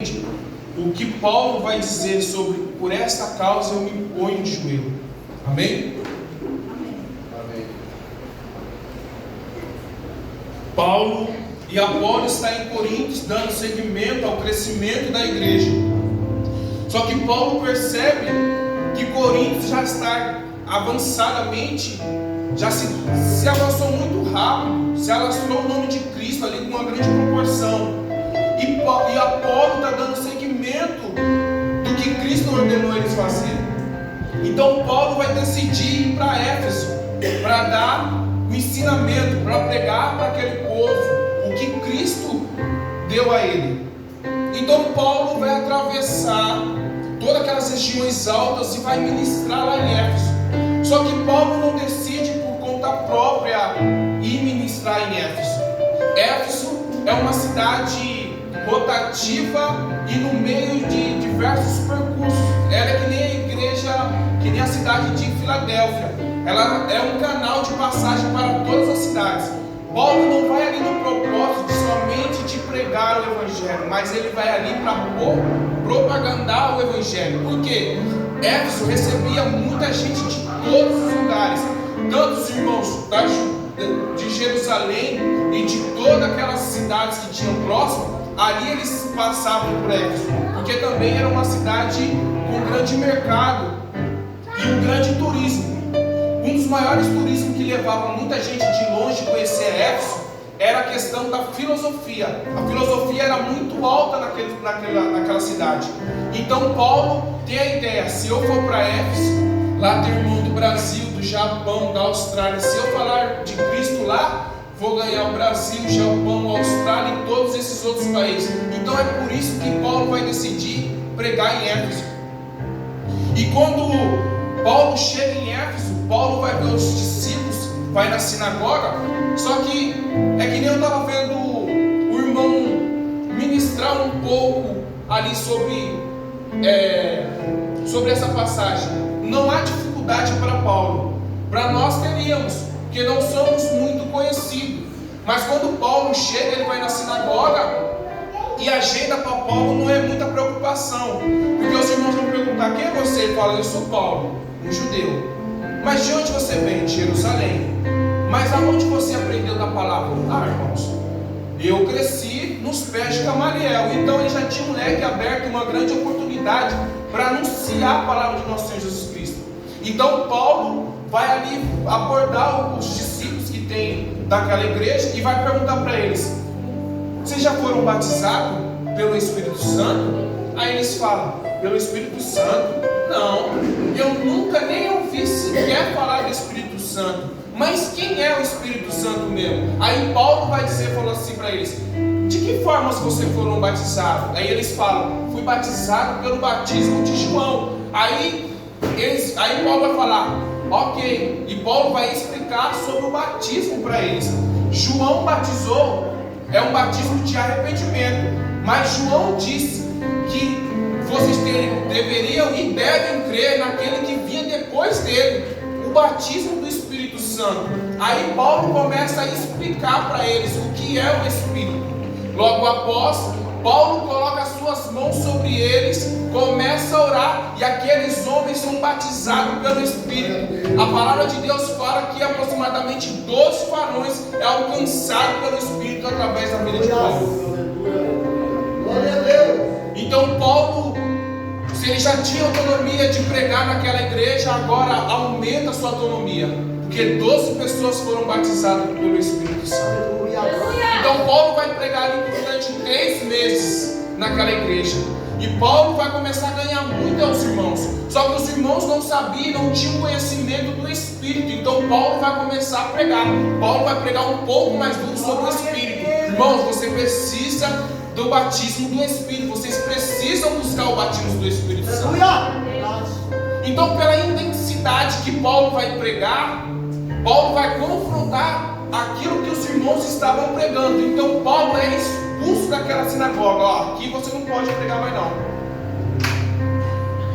o que Paulo vai dizer sobre por esta causa eu me ponho de joelho. Amém? Amém. Paulo e Apolo estão em Coríntios dando seguimento ao crescimento da igreja. Só que Paulo percebe que Coríntios já está avançadamente, já se avançou muito rápido, se alastrou o nome de Cristo ali com uma grande proporção. E Apolo está dando seguimento do que Cristo ordenou eles fazerem. Então Paulo vai decidir ir para Éfeso para dar o ensinamento, para pregar para aquele povo o que Cristo deu a ele. Então Paulo vai atravessar todas aquelas regiões altas e vai ministrar lá em Éfeso. Só que Paulo não decide por conta própria ir ministrar em Éfeso. Éfeso é uma cidade rotativa e no meio de diversos percursos. Ela é que nem a igreja, que nem a cidade de Filadélfia. Ela é um canal de passagem para todas as cidades. Paulo não vai ali no propósito somente de pregar o evangelho, mas ele vai ali para propagandar o evangelho. Por quê? Éfeso recebia muita gente de todos os lugares, tanto os irmãos de Jerusalém e de todas aquelas cidades que tinham próximo. Ali eles passavam por Éfeso, porque também era uma cidade com grande mercado e um grande turismo. Um dos maiores turismos que levava muita gente de longe a conhecer Éfeso era a questão da filosofia. A filosofia era muito alta naquela cidade. Então Paulo tem a ideia: se eu for para Éfeso, lá tem irmão do Brasil, do Japão, da Austrália, se eu falar de Cristo lá, vou ganhar o Brasil, o Japão, a Austrália e todos esses outros países. Então é por isso que Paulo vai decidir pregar em Éfeso. E quando Paulo chega em Éfeso, Paulo vai ver os discípulos, vai na sinagoga. Só que é que nem eu estava vendo o irmão ministrar um pouco ali sobre essa passagem. Não há dificuldade para Paulo. Para nós teríamos, porque não somos muito conhecidos. Mas quando Paulo chega, ele vai na sinagoga e a agenda para Paulo não é muita preocupação, porque os irmãos vão perguntar: quem é você? Ele fala: eu sou Paulo, um judeu. Mas de onde você vem? De Jerusalém. Mas aonde você aprendeu da palavra? Ah, irmãos, eu cresci nos pés de Gamaliel. Então ele já tinha um leque aberto, uma grande oportunidade para anunciar a palavra de nosso Senhor Jesus Cristo. Então Paulo vai ali abordar os discípulos que tem daquela igreja e vai perguntar para eles: vocês já foram batizados pelo Espírito Santo? Aí eles falam: pelo Espírito Santo? Não, eu nunca nem ouvi sequer falar do Espírito Santo. Mas quem é o Espírito Santo mesmo? Aí Paulo vai dizer, falou assim para eles: de que formas vocês foram batizados? Aí eles falam: fui batizado pelo batismo de João. Aí Paulo vai falar: ok, e Paulo vai explicar sobre o batismo para eles. João batizou, é um batismo de arrependimento, mas João disse que vocês deveriam e devem crer naquele que vinha depois dele, o batismo do Espírito Santo. Aí Paulo começa a explicar para eles o que é o Espírito. Logo após, Paulo coloca as suas mãos sobre eles, começa a orar, e aqueles homens são batizados pelo Espírito. A palavra de Deus fala que aproximadamente 12 varões é alcançado pelo Espírito através da vida de Paulo. Glória a Deus. Então Paulo, se ele já tinha autonomia de pregar naquela igreja, agora aumenta a sua autonomia, porque 12 pessoas foram batizadas pelo Espírito Santo. Então Paulo vai pregar ali durante 3 meses naquela igreja. E Paulo vai começar a ganhar muito aos irmãos. Só que os irmãos não sabiam, não tinham conhecimento do Espírito. Então Paulo vai começar a pregar. Paulo vai pregar um pouco mais duro sobre o Espírito. Irmãos, você precisa do batismo do Espírito. Vocês precisam buscar o batismo do Espírito Santo. Então, pela intensidade que Paulo vai pregar, Paulo vai confrontar aquilo que os irmãos estavam pregando. Então Paulo é expulso daquela sinagoga. Ó, aqui você não pode pregar mais não.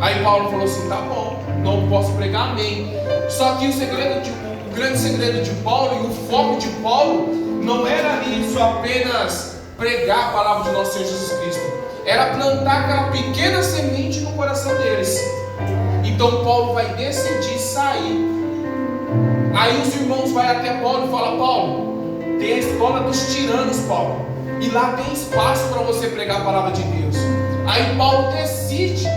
Aí Paulo falou assim: tá bom, não posso pregar, amém. Só que o grande segredo de Paulo e o foco de Paulo não era ali só apenas pregar a palavra de nosso Senhor Jesus Cristo, era plantar aquela pequena semente no coração deles. Então Paulo vai decidir sair. Aí os irmãos vão até Paulo e falam: Paulo, tem a escola dos tiranos, Paulo, e lá tem espaço para você pregar a palavra de Deus. Aí Paulo decide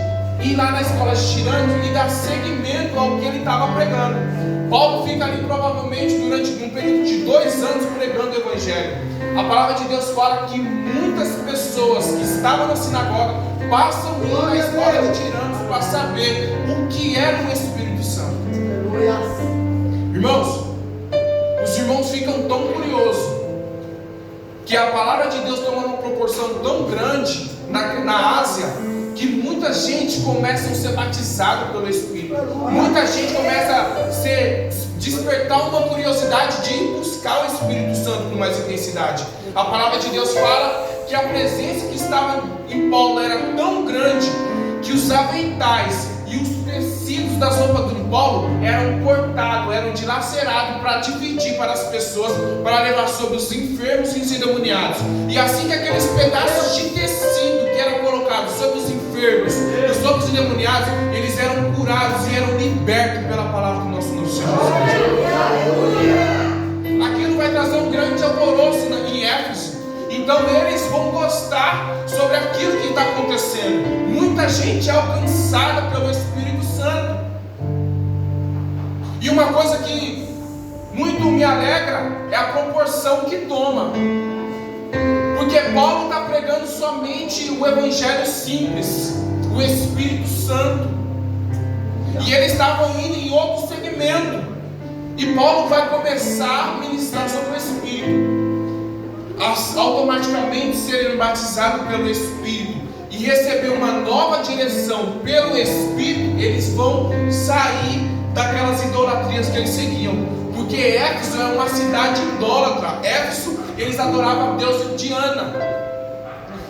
ir lá na escola de tiranos e dar seguimento ao que ele estava pregando. Paulo fica ali provavelmente durante um período de 2 anos pregando o Evangelho. A palavra de Deus fala que muitas pessoas que estavam na sinagoga passam a ir na escola de tiranos para saber o que era o Espírito Santo. Irmãos, os irmãos ficam tão curiosos que a palavra de Deus toma uma proporção tão grande na Ásia, que muita gente começa a ser batizada pelo Espírito. Muita gente começa a despertar uma curiosidade de ir buscar o Espírito Santo com mais intensidade. A palavra de Deus fala que a presença que estava em Paulo era tão grande que os aventais e os tecidos das roupas de Paulo eram cortados, eram dilacerados para dividir para as pessoas, para levar sobre os enfermos e os endemoniados. E assim que aqueles pedaços de tecido que eram colocados sobre os enfermos e sobre os endemoniados, eles eram curados e eram libertos pela palavra do nosso Senhor. Aquilo vai trazer um grande alvoroço em Éfeso. Então eles vão gostar sobre aquilo que está acontecendo. Muita gente é alcançada pelo Espírito Santo. E uma coisa que muito me alegra é a proporção que toma. Porque Paulo está pregando somente o Evangelho simples, o Espírito Santo. E eles estavam indo em outro segmento. E Paulo vai começar a ministrar sobre o Espírito. Automaticamente serem batizados pelo Espírito e receber uma nova direção pelo Espírito, eles vão sair daquelas idolatrias que eles seguiam. Porque Éfeso é uma cidade idólatra. Éfeso, eles adoravam a deusa Diana.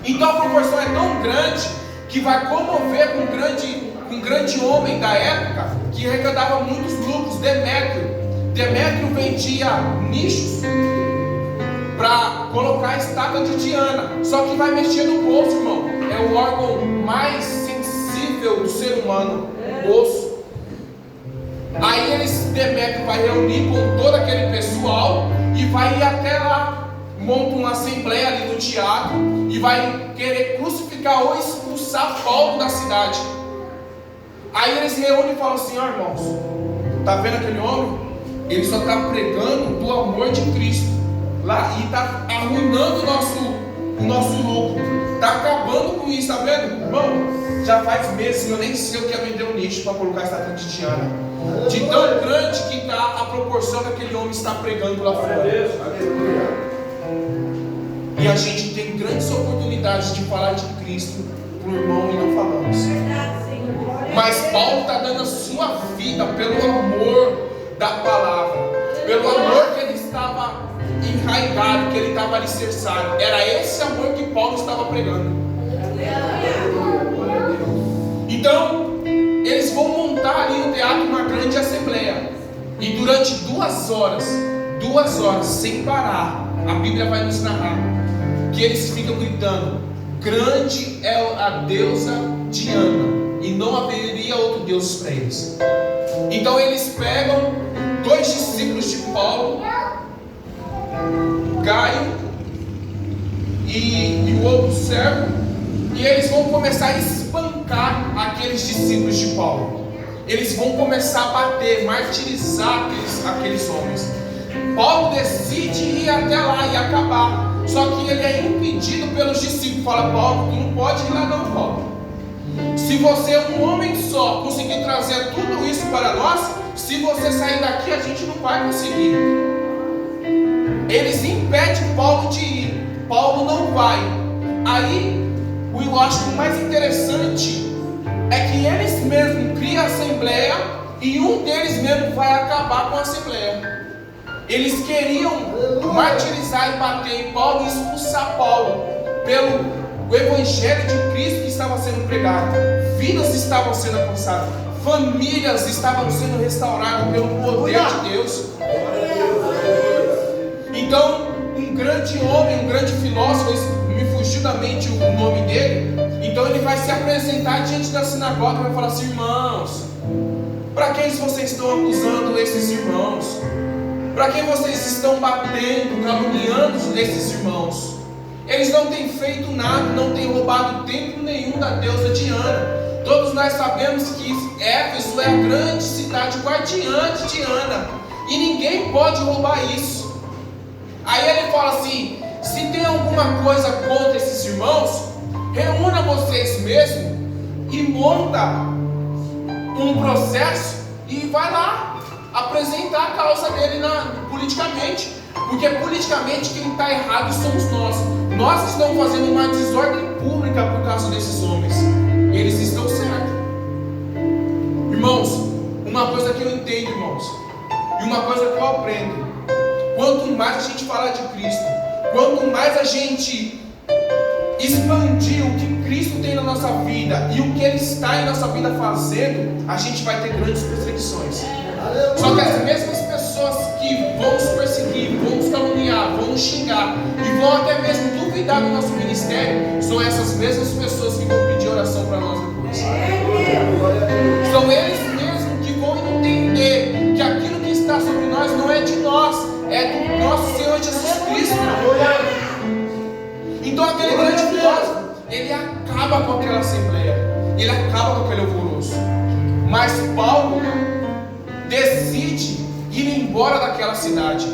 Então a proporção é tão grande que vai comover com um grande homem da época que arrecadava muitos lucros, Demétrio. Demétrio vendia nichos para colocar a estátua de Diana. Só que vai mexer no bolso, irmão. É o órgão mais sensível do ser humano, o bolso. Aí Demétrio vai reunir com todo aquele pessoal e vai ir até lá, monta uma assembleia ali no teatro e vai querer crucificar ou expulsar Paulo da cidade. Aí eles reúnem e falam assim: ó, irmãos, tá vendo aquele homem? Ele só está pregando do amor de Cristo lá e está arruinando o nosso lucro, está acabando com isso, tá vendo? Irmão, já faz meses que eu nem sei o que é vender um nicho para colocar a estátua de Diana, de tão grande que está a proporção que aquele homem está pregando lá fora. E a gente tem grandes oportunidades de falar de Cristo para o irmão e não falamos. Mas Paulo está dando a sua vida pelo amor da palavra, pelo amor que ele estava enraizado, que ele estava alicerçado. Era esse amor que Paulo estava pregando. Então eles vão montar ali no teatro uma grande assembleia, e durante 2 horas sem parar, a Bíblia vai nos narrar que eles ficam gritando: grande é a deusa Diana, e não haveria outro Deus para eles. Então eles pegam 2 discípulos de Paulo, Gaio e o outro servo, e eles vão começar a espancar aqueles discípulos de Paulo. Eles vão começar a bater, martirizar aqueles homens. Paulo decide ir até lá e acabar, só que ele é impedido pelos discípulos. Fala: Paulo, tu não pode ir lá não, Paulo. Se você, um homem só, conseguir trazer tudo isso para nós, se você sair daqui, a gente não vai conseguir. Eles impedem Paulo de ir. Paulo não vai. Aí, eu acho que o mais interessante é que eles mesmos criam a assembleia e um deles mesmo vai acabar com a assembleia. Eles queriam martirizar e bater em Paulo e expulsar Paulo pelo o Evangelho de Cristo que estava sendo pregado. Vidas estavam sendo alcançadas, famílias estavam sendo restauradas pelo poder de Deus. Então, um grande homem, um grande filósofo, me fugiu da mente o nome dele, Então ele vai se apresentar diante da sinagoga e vai falar assim: irmãos, para quem vocês estão acusando esses irmãos? Para quem vocês estão batendo, caluniando esses irmãos? Eles não têm feito nada, não têm roubado templo nenhum da deusa Diana. Todos nós sabemos que Éfeso é a grande cidade guardiã de Diana, e ninguém pode roubar isso. Aí ele fala assim: se tem alguma coisa contra esses irmãos, reúna vocês mesmos e monta um processo e vai lá apresentar a causa dele politicamente, porque politicamente quem está errado somos nós. Nós estamos fazendo uma desordem pública por causa desses homens. Eles estão certos. Irmãos, uma coisa que eu entendo, irmãos, e uma coisa que eu aprendo: quanto mais a gente falar de Cristo, quanto mais a gente expandir o que Cristo tem na nossa vida e o que Ele está em nossa vida fazendo, a gente vai ter grandes perseguições. Só que as mesmas pessoas que vão nos perseguir, vão nos caluniar, vão nos xingar e vão até mesmo duvidar do nosso ministério, são essas mesmas pessoas que vão pedir oração para nós depois. São eles mesmos que vão entender que aquilo que está sobre nós não é de nós, é do nosso Senhor Jesus Cristo. Então aquele grande filósofo, ele acaba com aquela assembleia, ele acaba com aquele alvoroço. Mas Paulo decide ir embora daquela cidade.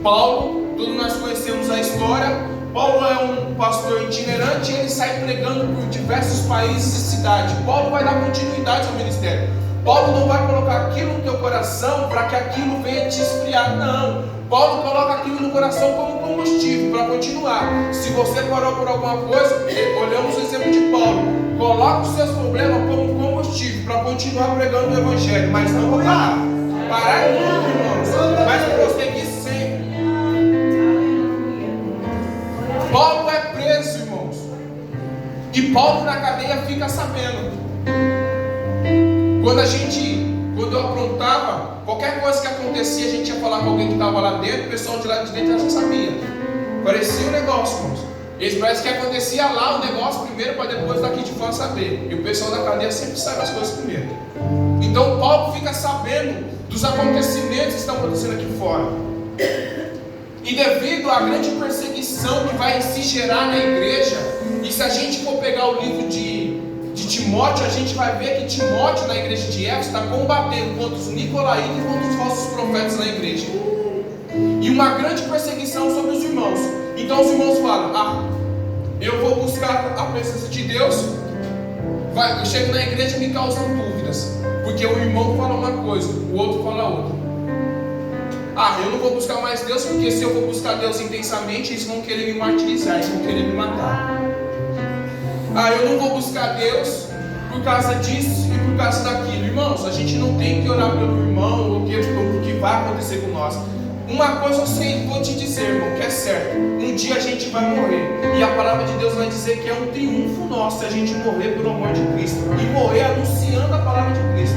Paulo, todos nós conhecemos a história. Paulo é um pastor itinerante e ele sai pregando por diversos países e cidades. Paulo vai dar continuidade ao ministério. Paulo não vai colocar aquilo no teu coração para que aquilo venha te esfriar, não. Paulo coloca aquilo no coração como combustível para continuar. Se você parou por alguma coisa, olhamos o exemplo de Paulo, coloca os seus problemas como combustível para continuar pregando o Evangelho, mas não vou parar. Parar não, irmãos, mas prosseguir sempre. Paulo é preso, irmãos, e Paulo na cadeia fica sabendo. Quando eu aprontava, qualquer coisa que acontecia, a gente ia falar com alguém que estava lá dentro, o pessoal de lá de dentro já sabia. Parecia um negócio, irmãos. Eles parecem que acontecia lá o negócio primeiro, para depois daqui de fora saber. E o pessoal da cadeia sempre sabe as coisas primeiro. Então Paulo fica sabendo dos acontecimentos que estão acontecendo aqui fora. E devido à grande perseguição que vai se gerar na igreja, e se a gente for pegar o livro de Timóteo, a gente vai ver que Timóteo na igreja de Éfeso está combatendo contra os nicolaítas e contra os falsos profetas na igreja, e uma grande perseguição sobre os irmãos. Então os irmãos falam: eu vou buscar a presença de Deus, eu chego na igreja me causam dúvidas, porque o irmão fala uma coisa, o outro fala outra. Eu não vou buscar mais Deus, porque se eu vou buscar Deus intensamente, eles vão querer me martirizar, eles vão querer me matar. Eu não vou buscar Deus por causa disso e por causa daquilo. Irmãos, a gente não tem que orar pelo irmão ou o que vai acontecer com nós. Uma coisa eu sei, vou te dizer, irmão, que é certo: um dia a gente vai morrer, e a palavra de Deus vai dizer que é um triunfo nosso se a gente morrer pelo amor de Cristo e morrer anunciando a palavra de Cristo.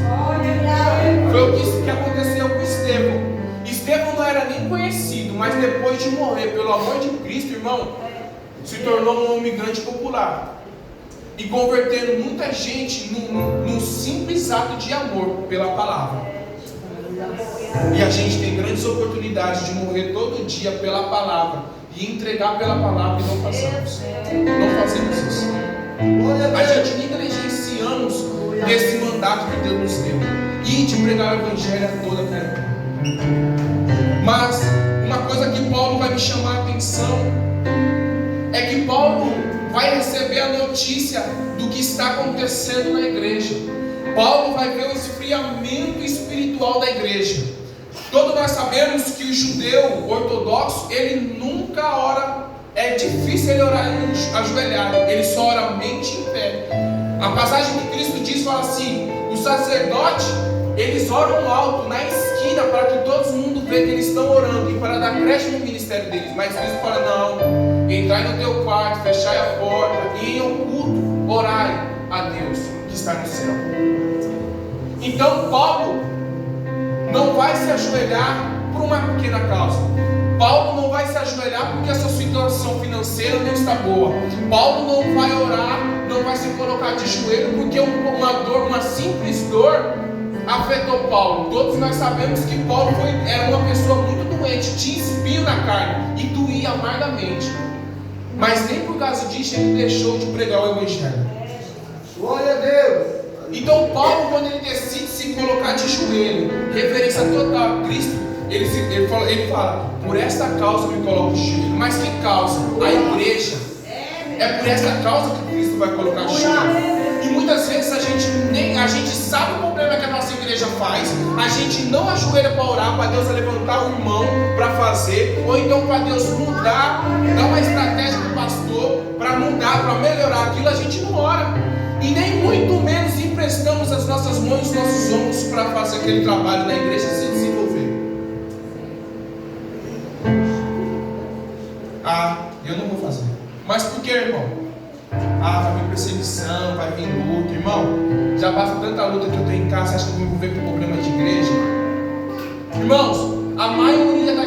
Foi o que aconteceu com Estevão. Estevão não era nem conhecido, mas depois de morrer pelo amor de Cristo, irmão, se tornou um homem grande popular, e convertendo muita gente num simples ato de amor pela palavra. E a gente tem grandes oportunidades de morrer todo dia pela palavra e entregar pela palavra, e não fazemos. Não fazemos isso. A gente negligenciamos desse mandato que Deus nos deu, e de pregar o Evangelho a toda a terra. Mas uma coisa que Paulo vai me chamar a atenção é que Paulo vai receber a notícia do que está acontecendo na igreja. Paulo vai ver o esfriamento espiritual da igreja. Todos nós sabemos que o judeu ortodoxo, ele nunca ora, é difícil ele orar ajoelhado, ele só ora mente em pé. A passagem que Cristo diz fala assim: os sacerdotes, eles oram alto na esquina para que todo mundo veja que eles estão orando e para dar crédito no ministério deles. Mas Cristo fala: não, entrai no teu quarto, fechai a porta e em oculto orai a Deus que está no céu. Então Paulo não vai se ajoelhar por uma pequena causa. Paulo não vai se ajoelhar porque a sua situação financeira não está boa. Paulo não vai orar não vai se colocar de joelho, porque uma dor, uma simples dor, afetou Paulo. Todos nós sabemos que Paulo era uma pessoa muito doente, tinha espinho na carne e doía amargamente. Mas nem por causa disso ele deixou de pregar o Evangelho. Glória a Deus. Então Paulo, quando ele decide se colocar de joelho, referência total a Cristo, ele fala, por esta causa eu me coloco de joelho. Mas que causa? A igreja. É por esta causa que Cristo vai colocar de joelho. E muitas vezes a gente sabe o problema que a nossa igreja faz, a gente não ajoelha para orar, para Deus levantar o irmão para fazer, ou então para Deus mudar, dar uma estratégia para o pastor, para mudar, para melhorar aquilo, a gente não ora. E nem muito menos emprestamos as nossas mãos, os nossos ombros para fazer aquele trabalho na igreja se desenvolver. Ah, eu não vou fazer. Mas por que, irmão? Ah, vai vir perseguição, vai vir luta. Irmão, já basta tanta luta que eu tenho em casa, você acha que eu vou me envolver com problema de igreja? Irmãos, a maioria das